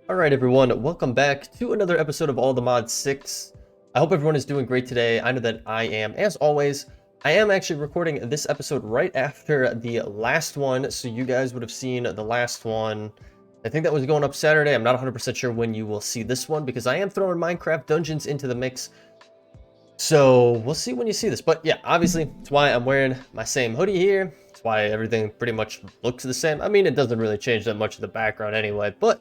Alright everyone, welcome back to another episode of All the Mods 6. I hope everyone is doing great today. I know that I am. As always, I am actually recording this episode right after the last one, so you guys would have seen the last one. I think that was going up Saturday. I'm not 100% sure when you will see this one, because I am throwing Minecraft Dungeons into the mix. So, we'll see when you see this. But yeah, obviously, that's why I'm wearing my same hoodie here. That's why everything pretty much looks the same. I mean, it doesn't really change that much of the background anyway, but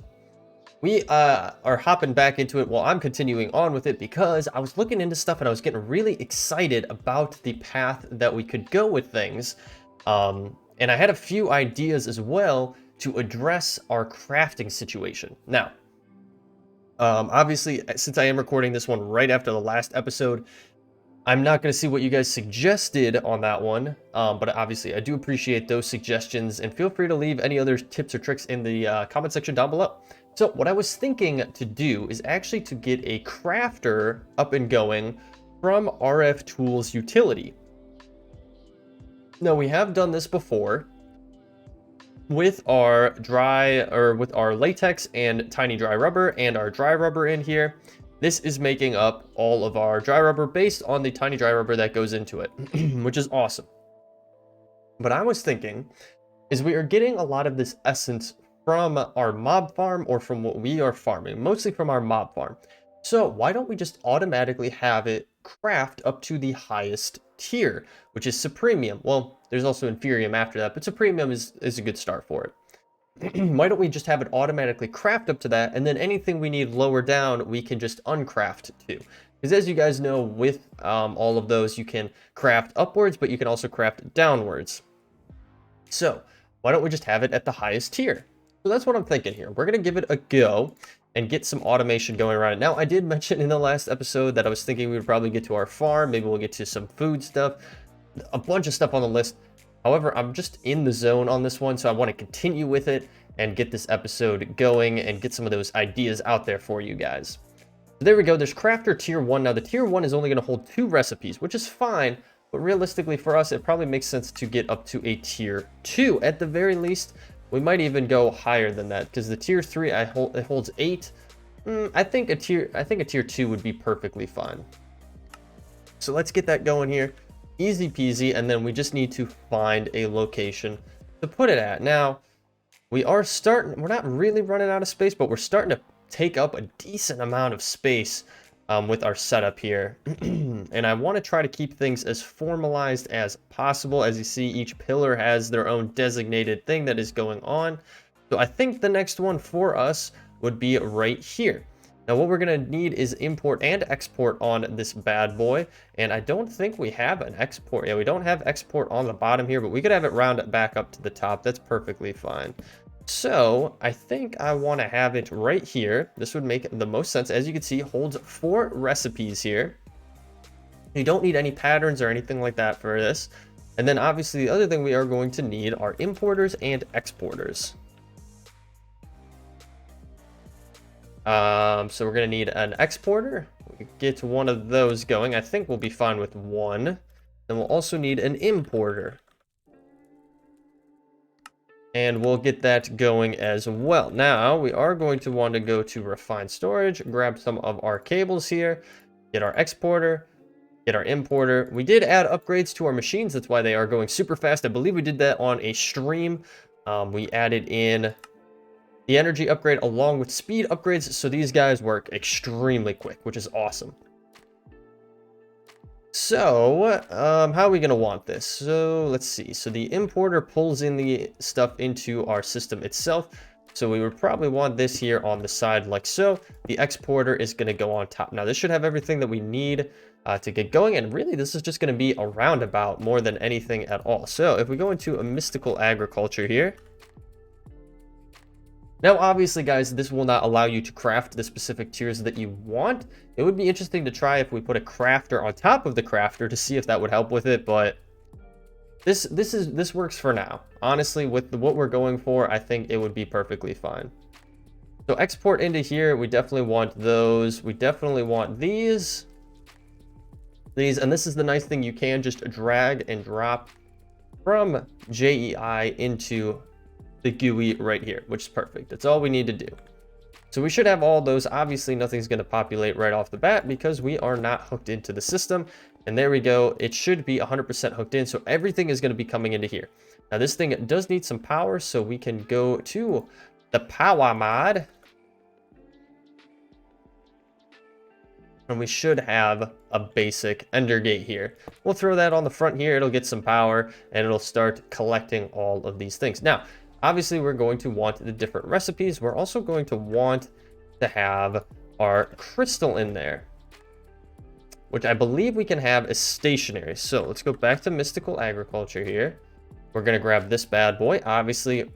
we are hopping back into it while I'm continuing on with it, because I was looking into stuff and I was getting really excited about the path that we could go with things. And I had a few ideas as well to address our crafting situation. Now, obviously, since I am recording this one right after the last episode, I'm not going to see what you guys suggested on that one, but obviously I do appreciate those suggestions, and feel free to leave any other tips or tricks in the comment section down below. So what I was thinking to do is actually to get a crafter up and going from RF Tools Utility. Now, we have done this before with our with our latex and tiny dry rubber and our dry rubber in here. This is making up all of our dry rubber based on the tiny dry rubber that goes into it, which is awesome. But I was thinking is we are getting a lot of this essence from our mob farm, or from what we are farming, mostly from our mob farm. So why don't we just automatically have it craft up to the highest tier, which is Supremium. Well, there's also Inferium after that, but Supremium is a good start for it. Why don't we just have it automatically craft up to that, and then anything we need lower down, we can just uncraft to. Because as you guys know, with all of those, you can craft upwards, but you can also craft downwards. So why don't we just have it at the highest tier? So that's what I'm thinking here. We're going to give it a go and get some automation going around it. Now, I did mention in the last episode that I was thinking we would probably get to our farm. Maybe we'll get to some food stuff, a bunch of stuff on the list. However, I'm just in the zone on this one, so I want to continue with it and get this episode going and get some of those ideas out there for you guys. So there we go. There's Crafter Tier 1. Now, the Tier 1 is only going to hold 2 recipes, which is fine. But realistically for us, it probably makes sense to get up to a Tier 2 at the very least. We might even go higher than that, because the Tier 3 it holds 8. I think a Tier 2 would be perfectly fine. So let's get that going here. Easy peasy, and then we just need to find a location to put it at. Now, we're not really running out of space, but we're starting to take up a decent amount of space with our setup here. And I want to try to keep things as formalized as possible. As you see, each pillar has their own designated thing that is going on. So I think the next one for us would be right here. Now, what we're going to need is import and export on this bad boy. And I don't think we have an export. Yeah, we don't have export on the bottom here, but we could have it round back up to the top. That's perfectly fine. So I think I want to have it right here. This would make the most sense. As you can see, it holds 4 recipes here. You don't need any patterns or anything like that for this. And then obviously the other thing we are going to need are importers and exporters. So we're going to need an exporter. We get one of those going. I think we'll be fine with one. Then we'll also need an importer. And we'll get that going as well. Now, we are going to want to go to Refined Storage, grab some of our cables here, get our exporter, get our importer. We did add upgrades to our machines. That's why they are going super fast. I believe we did that on a stream. We added in the energy upgrade along with speed upgrades, so these guys work extremely quick, which is awesome. So, how are we going to want this? So, let's see. So, the importer pulls in the stuff into our system itself. So, we would probably want this here on the side like so. The exporter is going to go on top. Now, this should have everything that we need to get going. And really, this is just going to be a roundabout more than anything at all. So, if we go into a mystical agriculture here. Now, obviously, guys, this will not allow you to craft the specific tiers that you want. It would be interesting to try if we put a crafter on top of the crafter to see if that would help with it, but this works for now. Honestly, with what we're going for, I think it would be perfectly fine. So export into here, we definitely want those. We definitely want these. And this is the nice thing, you can just drag and drop from JEI into the GUI right here, which is perfect. That's all we need to do. So we should have all those. Obviously, nothing's going to populate right off the bat because we are not hooked into the system. And there we go. It should be 100% hooked in. So everything is going to be coming into here. Now, this thing does need some power, so we can go to the power mod. And we should have a basic ender gate here. We'll throw that on the front here. It'll get some power, and it'll start collecting all of these things. Now, obviously, we're going to want the different recipes. We're also going to want to have our crystal in there, which I believe we can have as stationary. So let's go back to mystical agriculture here. We're going to grab this bad boy. Obviously,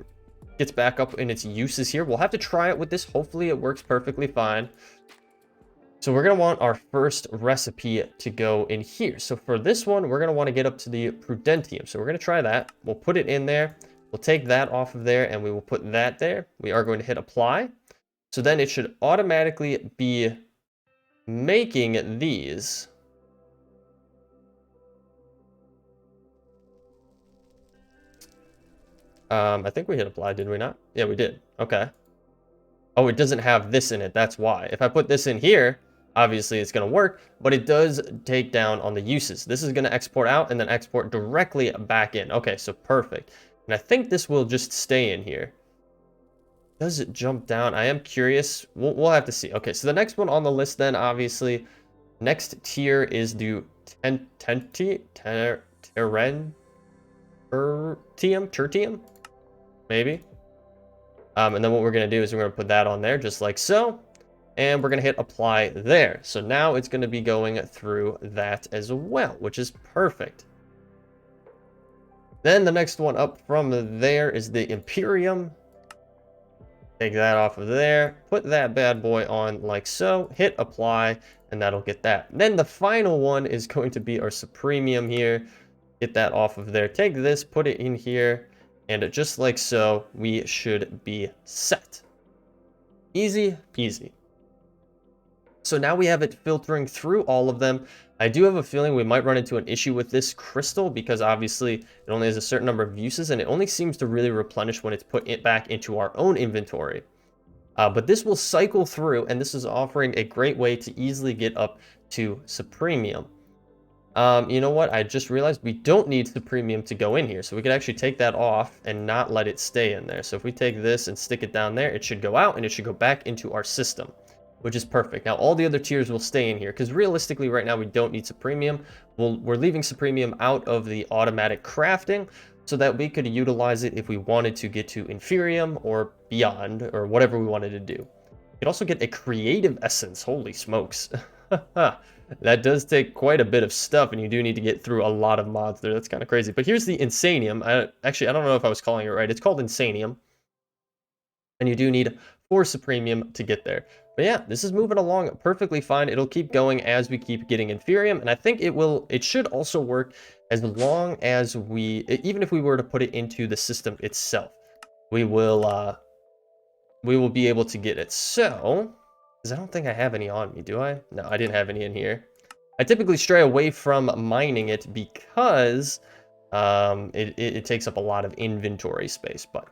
gets back up in its uses here. We'll have to try it with this. Hopefully, it works perfectly fine. So we're going to want our first recipe to go in here. So for this one, we're going to want to get up to the Prudentium. So we're going to try that. We'll put it in there. We'll take that off of there, and we will put that there. We are going to hit apply. So then it should automatically be making these. I think we hit apply, did we not? Yeah, we did. Okay. Oh, it doesn't have this in it. That's why. If I put this in here, obviously it's going to work, but it does take down on the uses. This is going to export out and then export directly back in. Okay, so perfect. And I think this will just stay in here. Does it jump down? I am curious. We'll have to see. Okay, so the next one on the list then, obviously, next tier is the Tertium, maybe. And then what we're going to do is we're going to put that on there just like so. And we're going to hit apply there. So now it's going to be going through that as well, which is perfect. Then the next one up from there is the Imperium. Take that off of there. Put that bad boy on like so. Hit apply, and that'll get that. Then the final one is going to be our Supremium here. Get that off of there. Take this, put it in here. And just like so, we should be set. Easy peasy. So now we have it filtering through all of them. I do have a feeling we might run into an issue with this crystal because obviously it only has a certain number of uses and it only seems to really replenish when it's put it back into our own inventory. But this will cycle through, and this is offering a great way to easily get up to Supremium. You know what? I just realized we don't need Supremium to go in here. So we could actually take that off and not let it stay in there. So if we take this and stick it down there, it should go out and it should go back into our system, which is perfect. Now, all the other tiers will stay in here because realistically right now we don't need Supremium. We're leaving Supremium out of the automatic crafting so that we could utilize it if we wanted to get to Inferium or beyond or whatever we wanted to do. You could also get a creative essence. Holy smokes. That does take quite a bit of stuff, and you do need to get through a lot of mods there. That's kind of crazy. But here's the Insanium. Actually, I don't know if I was calling it right. It's called Insanium. And you do need 4 Supremium to get there. But yeah, this is moving along perfectly fine. It'll keep going as we keep getting Inferium, and I think it should also work as long as even if we were to put it into the system itself, we will be able to get it. So, because I don't think I have any on me, do I? No, I didn't have any in here. I typically stray away from mining it because it takes up a lot of inventory space, but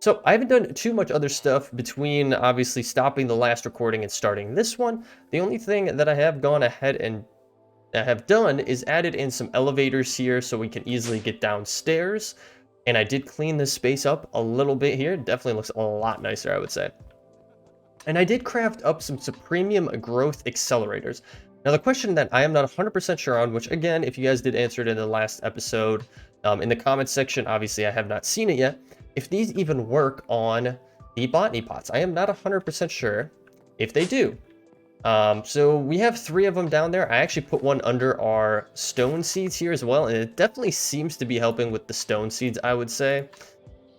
so I haven't done too much other stuff between obviously stopping the last recording and starting this one. The only thing that I have gone ahead and have done is added in some elevators here so we can easily get downstairs. And I did clean this space up a little bit here. Definitely looks a lot nicer, I would say. And I did craft up some Supremium growth accelerators. Now the question that I am not 100% sure on, which again, if you guys did answer it in the last episode, in the comments section, obviously I have not seen it yet, if these even work on the botany pots. I am not 100% sure if they do. So we have 3 of them down there. I actually put one under our stone seeds here as well, and it definitely seems to be helping with the stone seeds, I would say.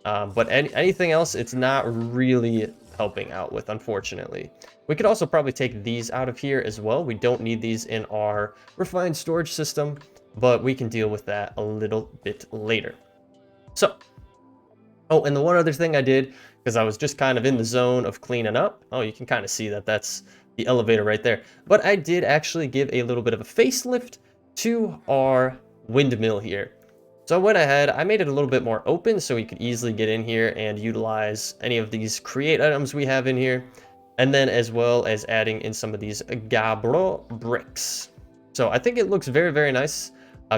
But anything else, it's not really helping out with, unfortunately. We could also probably take these out of here as well. We don't need these in our refined storage system, but we can deal with that a little bit later. So, oh, and the one other thing I did, because I was just kind of in the zone of cleaning up. Oh, you can kind of see that that's the elevator right there. But I did actually give a little bit of a facelift to our windmill here. So I went ahead, I made it a little bit more open so you could easily get in here and utilize any of these create items we have in here. And then as well as adding in some of these gabbro bricks. So I think it looks very, very nice.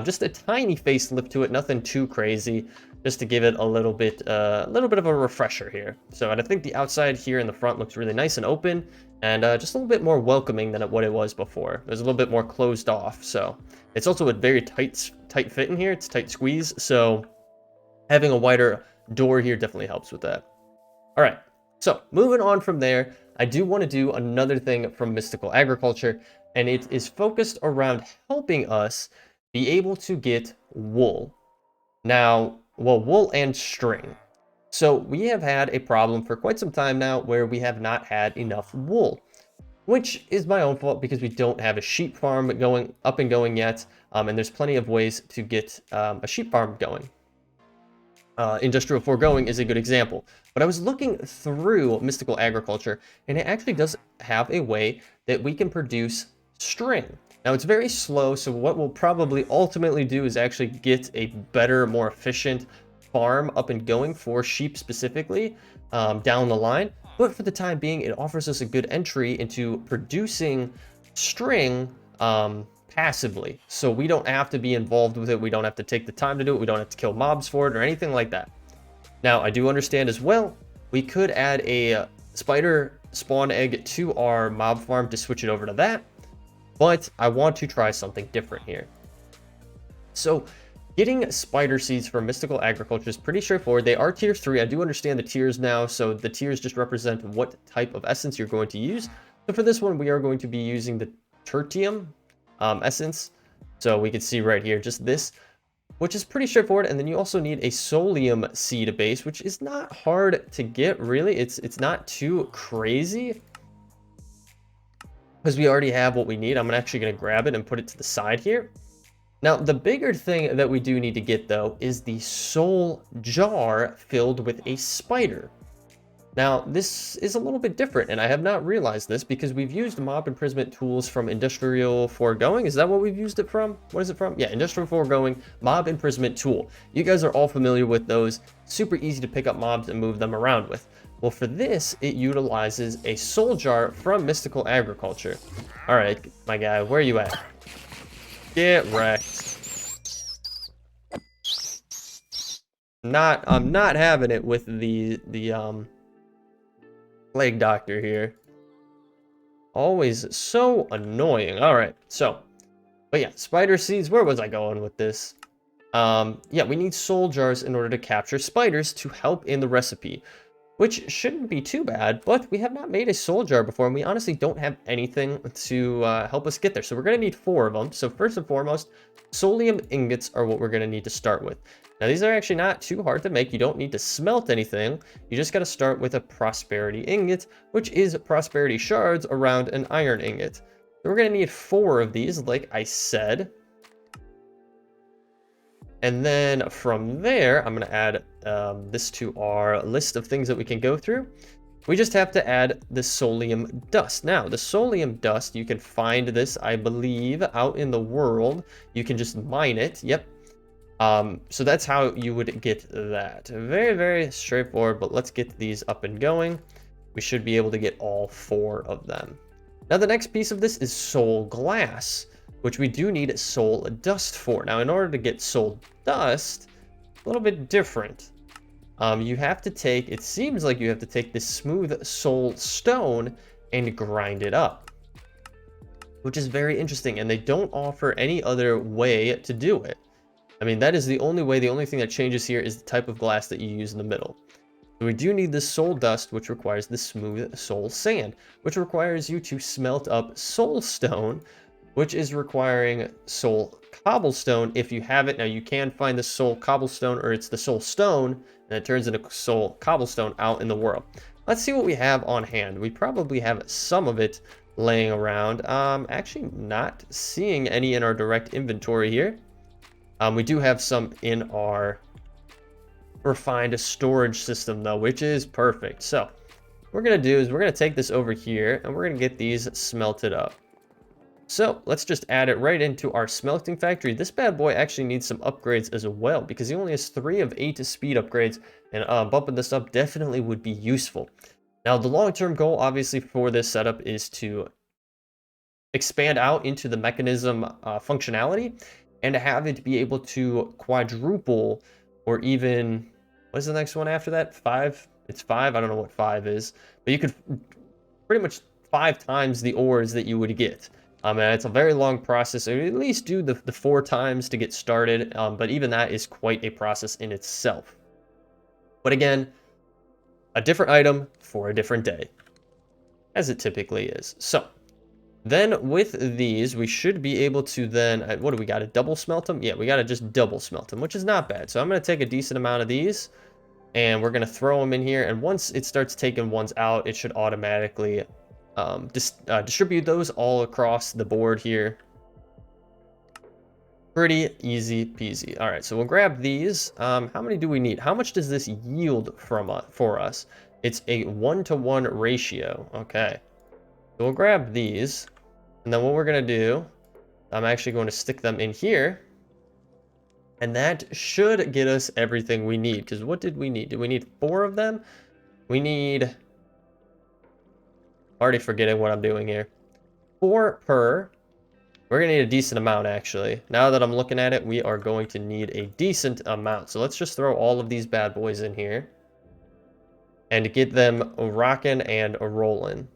Just a tiny facelift to it, nothing too crazy, just to give it a little bit of a refresher here. So, and I think the outside here in the front looks really nice and open, and just a little bit more welcoming than what it was before. It was a little bit more closed off. So it's also a very tight fit in here. It's tight squeeze. So having a wider door here definitely helps with that. All right. So moving on from there, I do want to do another thing from Mystical Agriculture, and it is focused around helping us be able to get wool. Now, well, wool and string. So we have had a problem for quite some time now where we have not had enough wool, which is my own fault because we don't have a sheep farm going up and going yet, and there's plenty of ways to get a sheep farm going. Industrial foregoing is a good example. But I was looking through Mystical Agriculture, and it actually does have a way that we can produce string. Now, it's very slow, so what we'll probably ultimately do is actually get a better, more efficient farm up and going for sheep specifically down the line. But for the time being, it offers us a good entry into producing string passively. So we don't have to be involved with it. We don't have to take the time to do it. We don't have to kill mobs for it or anything like that. Now, I do understand as well, we could add a spider spawn egg to our mob farm to switch it over to that. But I want to try something different here. So getting spider seeds from Mystical Agriculture is pretty straightforward. They are tier 3. I do understand the tiers now. So the tiers just represent what type of essence you're going to use. So for this one, we are going to be using the tertium essence. So we can see right here, just this, which is pretty straightforward. And then you also need a Solium seed base, which is not hard to get, really. It's not too crazy because we already have what we need. I'm actually going to grab it and put it to the side here. Now, the bigger thing that we do need to get, though, is the soul jar filled with a spider. Now, this is a little bit different, and I have not realized this because we've used mob imprisonment tools from Industrial Foregoing. Is that what we've used it from? What is it from? Yeah, Industrial Foregoing mob imprisonment tool. You guys are all familiar with those. Super easy to pick up mobs and move them around with. Well, for this, it utilizes a soul jar from Mystical Agriculture. All right, my guy, where are you at? Get wrecked. I'm not having it with the plague doctor here. Always so annoying. All right, so, but yeah, spider seeds. Where was I going with this? Yeah, we need soul jars in order to capture spiders to help in the recipe, which shouldn't be too bad, but we have not made a soul jar before, and we honestly don't have anything to help us get there. So we're going to need 4 of them. So first and foremost, Solium Ingots are what we're going to need to start with. Now, these are actually not too hard to make. You don't need to smelt anything. You just got to start with a prosperity ingot, which is prosperity shards around an iron ingot. So we're going to need 4 of these, like I said. And then from there, I'm going to add this to our list of things that we can go through. We just have to add the Solium Dust. Now, the Solium Dust, you can find this, I believe, out in the world. You can just mine it. Yep. So that's how you would get that. Very, very straightforward, but let's get these up and going. We should be able to get all 4 of them. Now, the next piece of this is soul glass, which we do need soul dust for. Now, in order to get soul dust, a little bit different. You have to take, it seems like you have to take this smooth soul stone and grind it up, which is very interesting. And they don't offer any other way to do it. I mean, that is the only way. The only thing that changes here is the type of glass that you use in the middle. So we do need the soul dust, which requires the smooth soul sand, which requires you to smelt up soul stone, which is requiring soul cobblestone if you have it. Now, you can find the soul cobblestone, or it's the soul stone, and it turns into soul cobblestone out in the world. Let's see what we have on hand. We probably have some of it laying around. Actually not seeing any in our direct inventory here. We do have some in our refined storage system, though, which is perfect. So what we're going to do is we're going to take this over here, and we're going to get these smelted up. So let's just add it right into our smelting factory. This bad boy actually needs some upgrades as well, because he only has 3 of 8 speed upgrades, and bumping this up definitely would be useful. Now, the long-term goal, obviously, for this setup is to expand out into the mechanism functionality and have it be able to quadruple or even, what is the next one after that? 5? It's 5. I don't know what 5 is, but you could pretty much 5 times the ores that you would get. And it's a very long process. So at least do the 4 times to get started, but even that is quite a process in itself. But again, a different item for a different day, as it typically is. So then with these, we should be able to then, what do we got to double smelt them? Yeah, we got to just double smelt them, which is not bad. So I'm going to take a decent amount of these and we're going to throw them in here. And once it starts taking ones out, it should automatically distribute those all across the board here. Pretty easy peasy. All right, so we'll grab these. How many do we need? How much does this yield for us? It's a 1-to-1 ratio. Okay. So we'll grab these. And then what we're going to do, I'm actually going to stick them in here. And that should get us everything we need. Because what did we need? Do we need 4 of them? We need... Already forgetting what I'm doing here. 4 per. We're going to need a decent amount, actually. Now that I'm looking at it, we are going to need a decent amount. So let's just throw all of these bad boys in here. And get them rocking and rolling.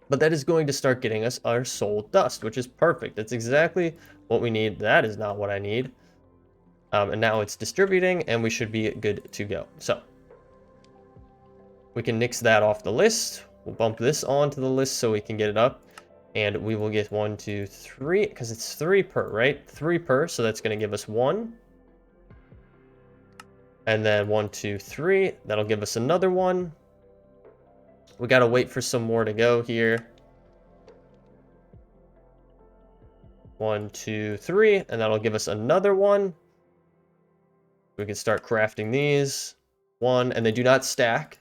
But that is going to start getting us our soul dust, which is perfect. That's exactly what we need. That is not what I need. And now it's distributing, and we should be good to go. So we can nix that off the list. We'll bump this onto the list so we can get it up. And we will get 1, 2, 3, because it's 3 per, right? 3 per, so that's going to give us 1. And then 1, 2, 3. That'll give us another 1. We got to wait for some more to go here. 1, 2, 3, and that'll give us another 1. We can start crafting these. 1, and they do not stack.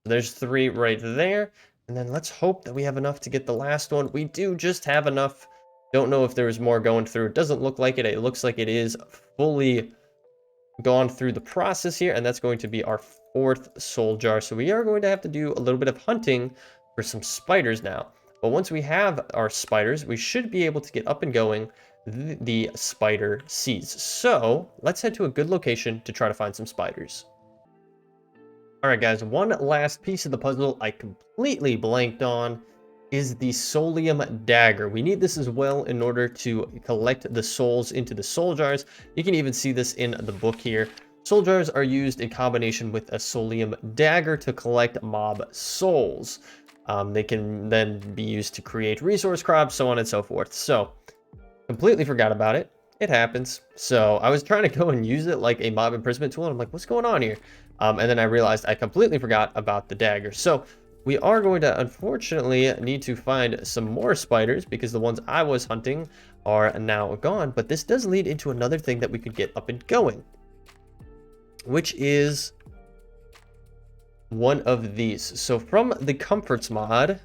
There's 3 right there. And then let's hope that we have enough to get the last one. We do just have enough. Don't know if there's more going through. It doesn't look like it. It looks like it is fully gone through the process here, and that's going to be our 4th soul jar. So we are going to have to do a little bit of hunting for some spiders now. But once we have our spiders, we should be able to get up and going the spider seeds. So let's head to a good location to try to find some spiders. All right, guys, one last piece of the puzzle I completely blanked on is the Solium Dagger. We need this as well in order to collect the souls into the soul jars. You can even see this in the book here. Soul jars are used in combination with a Solium Dagger to collect mob souls. They can then be used to create resource crops, so on and so forth. So, completely forgot about it. It happens. So, I was trying to go and use it like a mob imprisonment tool, and I'm like, what's going on here? And then I realized I completely forgot about the dagger. So, we are going to, unfortunately, need to find some more spiders because the ones I was hunting are now gone. But this does lead into another thing that we could get up and going, which is one of these. So from the comforts mod,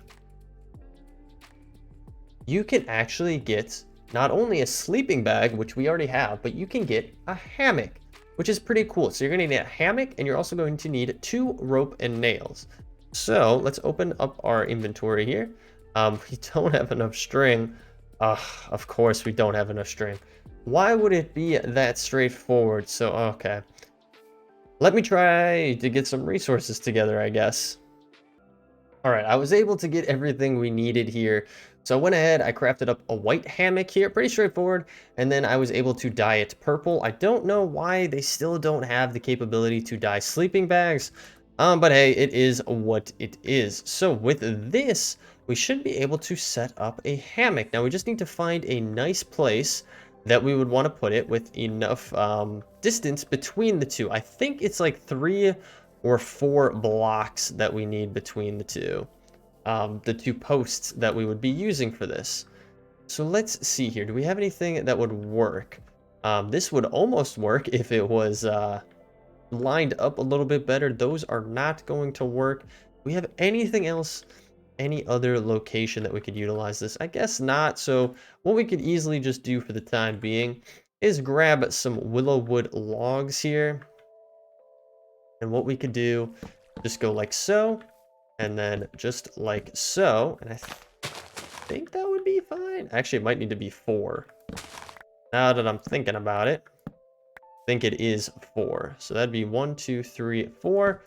you can actually get not only a sleeping bag, which we already have, but you can get a hammock, which is pretty cool. So you're going to need a hammock, and you're also going to need 2 rope and nails. So let's open up our inventory here. We don't have enough string. Of course we don't have enough string. Why would it be that straightforward? So, okay. Let me try to get some resources together, I guess. All right, I was able to get everything we needed here. So I went ahead, I crafted up a white hammock here, pretty straightforward. And then I was able to dye it purple. I don't know why they still don't have the capability to dye sleeping bags. But hey, it is what it is. So with this, we should be able to set up a hammock. Now we just need to find a nice place that we would want to put it with enough distance between the two. I think it's like 3 or 4 blocks that we need between the two posts that we would be using for this. So let's see here. Do we have anything that would work? This would almost work if it was lined up a little bit better. Those are not going to work. Do we have anything else? Any other location that we could utilize this? I guess not. So what we could easily just do for the time being is grab some willow wood logs here. And what we could do Just go like so, and then just like so, and I think that would be fine. Actually, it might need to be 4. Now that I'm thinking about it, I think it is 4. So that'd be 1, 2, 3, 4.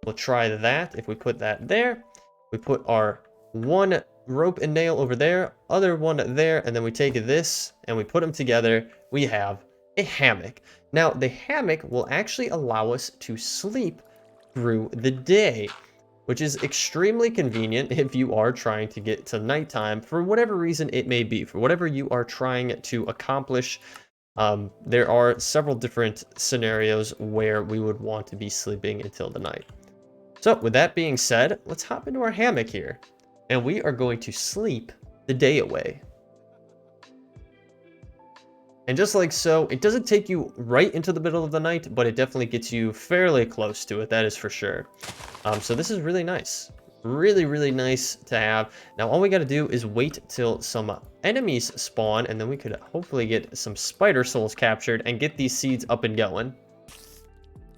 We'll try that. If we put that there, we put our one rope and nail over there, other one there, and then we take this and we put them together. We have a hammock. Now, the hammock will actually allow us to sleep through the day, which is extremely convenient if you are trying to get to nighttime for whatever reason it may be, for whatever you are trying to accomplish. There are several different scenarios where we would want to be sleeping until the night. So with that being said, let's hop into our hammock here, and we are going to sleep the day away. And just like so, it doesn't take you right into the middle of the night, but it definitely gets you fairly close to it, that is for sure. So this is really nice. Really, really nice to have. Now, all we got to do is wait till some enemies spawn, and then we could hopefully get some spider souls captured and get these seeds up and going.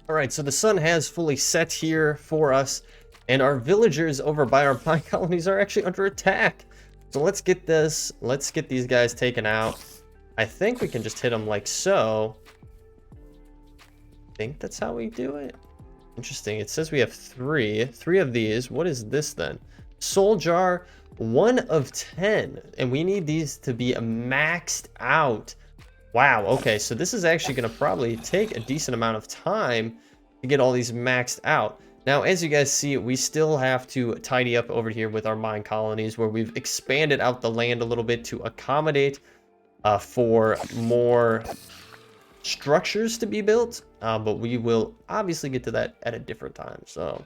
All right, so the sun has fully set here for us, and our villagers over by our pine colonies are actually under attack. So let's get this. Let's get these guys taken out. I think we can just hit them like so. I think that's how we do it. Interesting. It says we have 3 of these. What is this then? Soul jar, 1 of 10, and we need these to be maxed out. Wow. Okay, so this is actually going to probably take a decent amount of time to get all these maxed out. Now, as you guys see, we still have to tidy up over here with our mine colonies, where we've expanded out the land a little bit to accommodate for more structures to be built, but we will obviously get to that at a different time. So,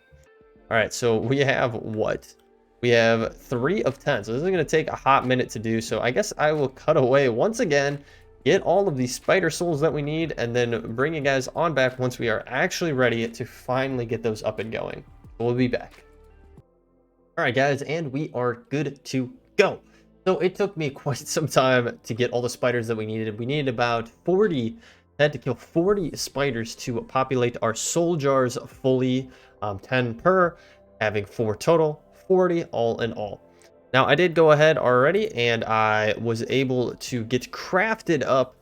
all right, so we have what? We have 3 of 10, so this is going to take a hot minute to do, so I guess I will cut away once again, get all of these spider souls that we need, and then bring you guys on back once we are actually ready to finally get those up and going. We'll be back. All right, guys, and we are good to go. So it took me quite some time to get all the spiders that we needed. We needed about 40. I had to kill 40 spiders to populate our soul jars fully, 10 per, having 4 total, 40 all in all. Now, I did go ahead already, and I was able to get crafted up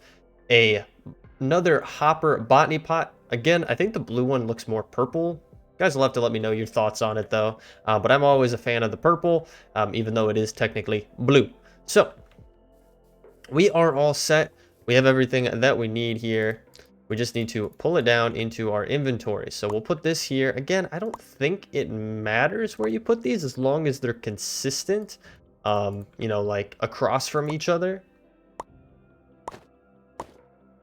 another hopper botany pot. Again, I think the blue one looks more purple. You guys will have to let me know your thoughts on it, though. But I'm always a fan of the purple, even though it is technically blue. So, we are all set. We have everything that we need here. We just need to pull it down into our inventory. So we'll put this here. Again, I don't think it matters where you put these as long as they're consistent, you know, like across from each other.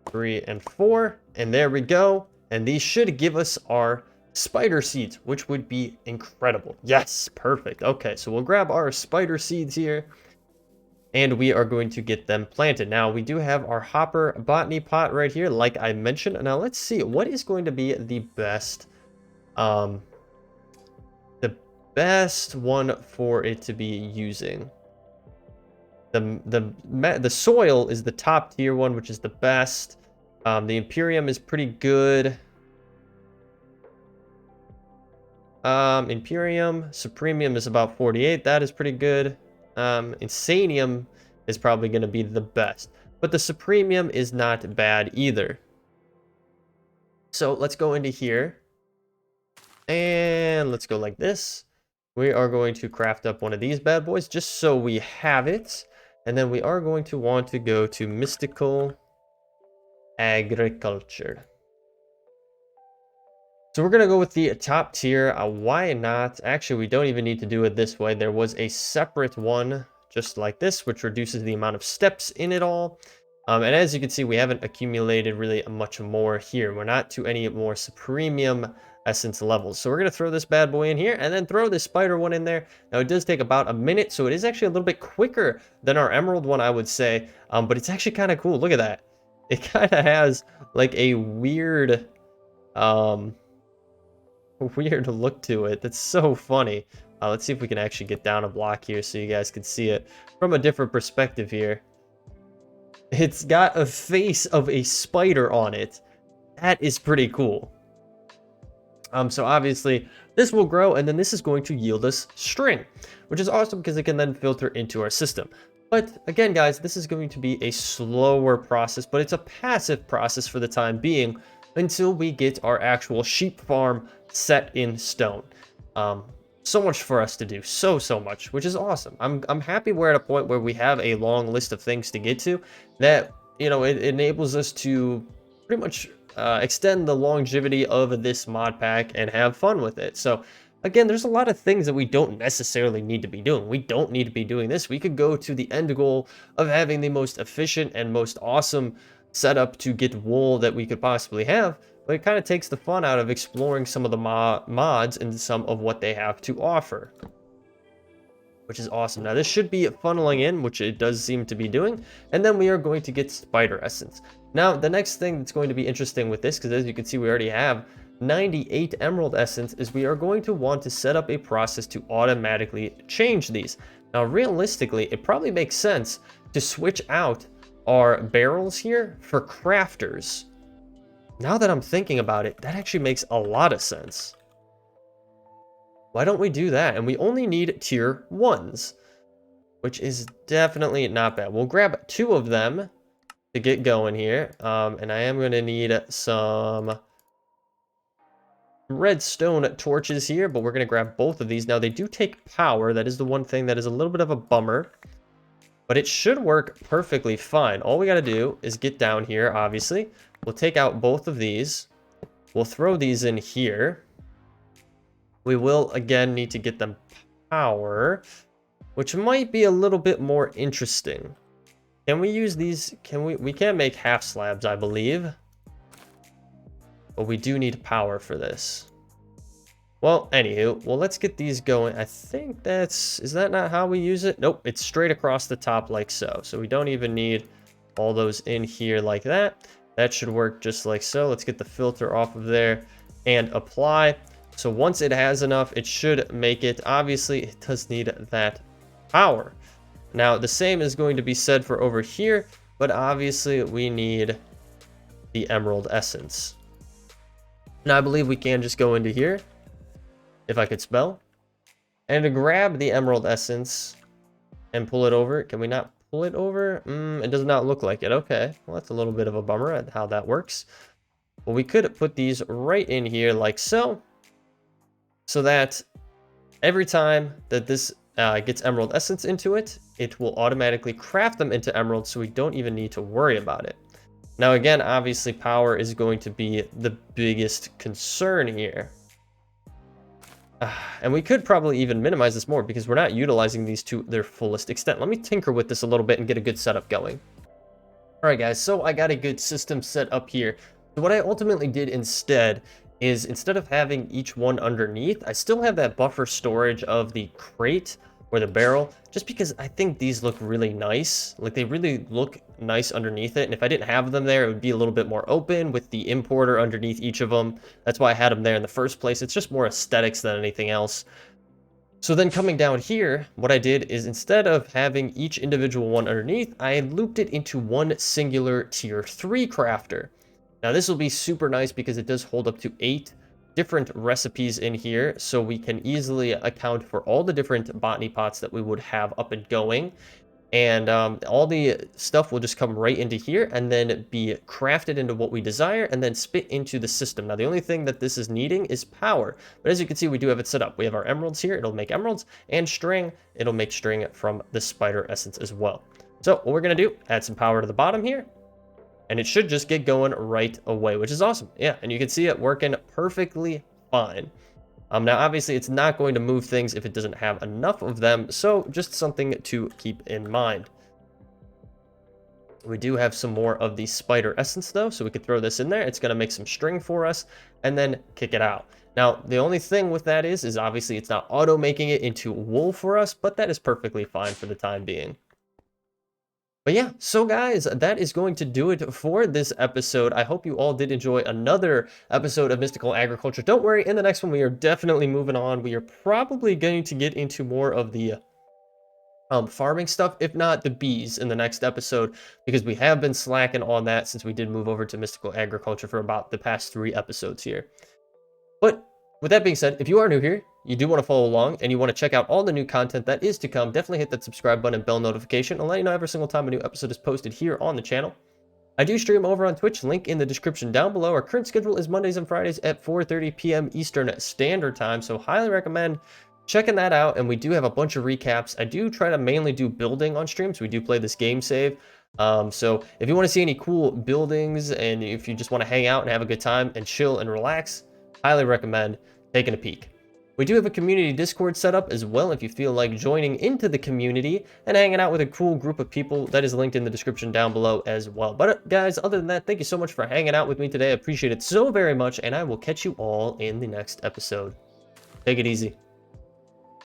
3 and 4, and there we go. And these should give us our spider seeds, which would be incredible. Yes, perfect. Okay, so we'll grab our spider seeds here, and we are going to get them planted. Now, we do have our hopper botany pot right here, like I mentioned. Now, let's see what is going to be the best one for it to be using. The soil is the top tier one, which is the best. The Imperium is pretty good. Imperium, Supremium is about 48. That is pretty good. Insanium is probably going to be the best, but the Supremium is not bad either. So let's go into here, and let's go like this. We are going to craft up one of these bad boys just so we have it, and then we are going to want to go to mystical agriculture. So we're going to go with the top tier. Why not? Actually, we don't even need to do it this way. There was a separate one just like this, which reduces the amount of steps in it all. And as you can see, we haven't accumulated really much more here. We're not to any more Supremium essence levels. So we're going to throw this bad boy in here and then throw this spider one in there. Now, it does take about a minute, so it is actually a little bit quicker than our emerald one, I would say. But it's actually kind of cool. Look at that. It kind of has like a weird look to it. That's so funny. Let's see if we can actually get down a block here so you guys can see it from a different perspective here. It's got a face of a spider on it. That is pretty cool. So obviously this will grow, and then this is going to yield us string, which is awesome because it can then filter into our system. But again, guys, this is going to be a slower process, but it's a passive process for the time being until we get our actual sheep farm set in stone. So much for us to do, so much, which is awesome. I'm happy we're at a point where we have a long list of things to get to that, you know, it enables us to pretty much extend the longevity of this mod pack and have fun with it. So again, there's a lot of things that we don't necessarily need to be doing. We don't need to be doing this. We could go to the end goal of having the most efficient and most awesome setup to get wool that we could possibly have, but it kind of takes the fun out of exploring some of the mods and some of what they have to offer, which is awesome. Now this should be funneling in, which it does seem to be doing, and then we are going to get spider essence. Now the next thing that's going to be interesting with this, because as you can see we already have 98 emerald essence, is we are going to want to set up a process to automatically change these. Now realistically, it probably makes sense to switch out our barrels here for crafters. Now that I'm thinking about it, that actually makes a lot of sense. Why don't we do that? And we only need tier 1s, which is definitely not bad. We'll grab 2 of them to get going here. And I am going to need some redstone torches here, but we're going to grab both of these. Now, they do take power. That is the one thing that is a little bit of a bummer, but it should work perfectly fine. All we got to do is get down here, obviously. We'll take out both of these. We'll throw these in here. We will, again, need to get them power, which might be a little bit more interesting. Can we use these? We can't make half slabs, I believe. But we do need power for this. Well, anywho, well, let's get these going. I think is that not how we use it? Nope, it's straight across the top like so. So we don't even need all those in here like that. That should work just like so. Let's get the filter off of there and apply. So once it has enough, it should make it. Obviously, it does need that power. Now, the same is going to be said for over here, but obviously we need the emerald essence. Now, I believe we can just go into here, if I could spell, and to grab the emerald essence and pull it over. Can we not pull it over? It does not look like it. Okay, well, that's a little bit of a bummer at how that works. Well, we could put these right in here like so that every time that this gets emerald essence into it, it will automatically craft them into emeralds, so we don't even need to worry about it. Now, again, obviously power is going to be the biggest concern here. And we could probably even minimize this more because we're not utilizing these to their fullest extent. Let me tinker with this a little bit and get a good setup going. All right, guys, so I got a good system set up here. So what I ultimately did instead is, instead of having each one underneath, I still have that buffer storage of the crate or the barrel, just because I think these look really nice. Like, they really look nice underneath it. And if I didn't have them there, it would be a little bit more open with the importer underneath each of them. That's why I had them there in the first place. It's just more aesthetics than anything else. So then coming down here, what I did is, instead of having each individual one underneath, I looped it into one singular tier 3 crafter. Now this will be super nice because it does hold up to 8 different recipes in here, so we can easily account for all the different botany pots that we would have up and going. And all the stuff will just come right into here and then be crafted into what we desire and then spit into the system. Now, the only thing that this is needing is power. But as you can see, we do have it set up. We have our emeralds here. It'll make emeralds, and string. It'll make string from the spider essence as well. So what we're going to do, add some power to the bottom here. And it should just get going right away, which is awesome. Yeah, and you can see it working perfectly fine. Now, obviously, it's not going to move things if it doesn't have enough of them, so just something to keep in mind. We do have some more of the spider essence, though, so we could throw this in there. It's going to make some string for us, and then kick it out. Now, the only thing with that is obviously it's not auto-making it into wool for us, but that is perfectly fine for the time being. But yeah, so guys, that is going to do it for this episode. I hope you all did enjoy another episode of Mystical Agriculture. Don't worry, in the next one, we are definitely moving on. We are probably going to get into more of the farming stuff, if not the bees, in the next episode, because we have been slacking on that since we did move over to Mystical Agriculture for about the past 3 episodes here. But With that being said, if you are new here, you do want to follow along, and you want to check out all the new content that is to come, definitely hit that subscribe button and bell notification. I'll let you know every single time a new episode is posted here on the channel. I do stream over on Twitch, link in the description down below. Our current schedule is Mondays and Fridays at 4:30 p.m. Eastern Standard Time, so highly recommend checking that out. And we do have a bunch of recaps. I do try to mainly do building on streams. We do play this game save. So if you want to see any cool buildings, and if you just want to hang out and have a good time and chill and relax, highly recommend taking a peek. We do have a community Discord set up as well if you feel like joining into the community and hanging out with a cool group of people. That is linked in the description down below as well. But guys, other than that, thank you so much for hanging out with me today. I appreciate it so very much, and I will catch you all in the next episode. Take it easy.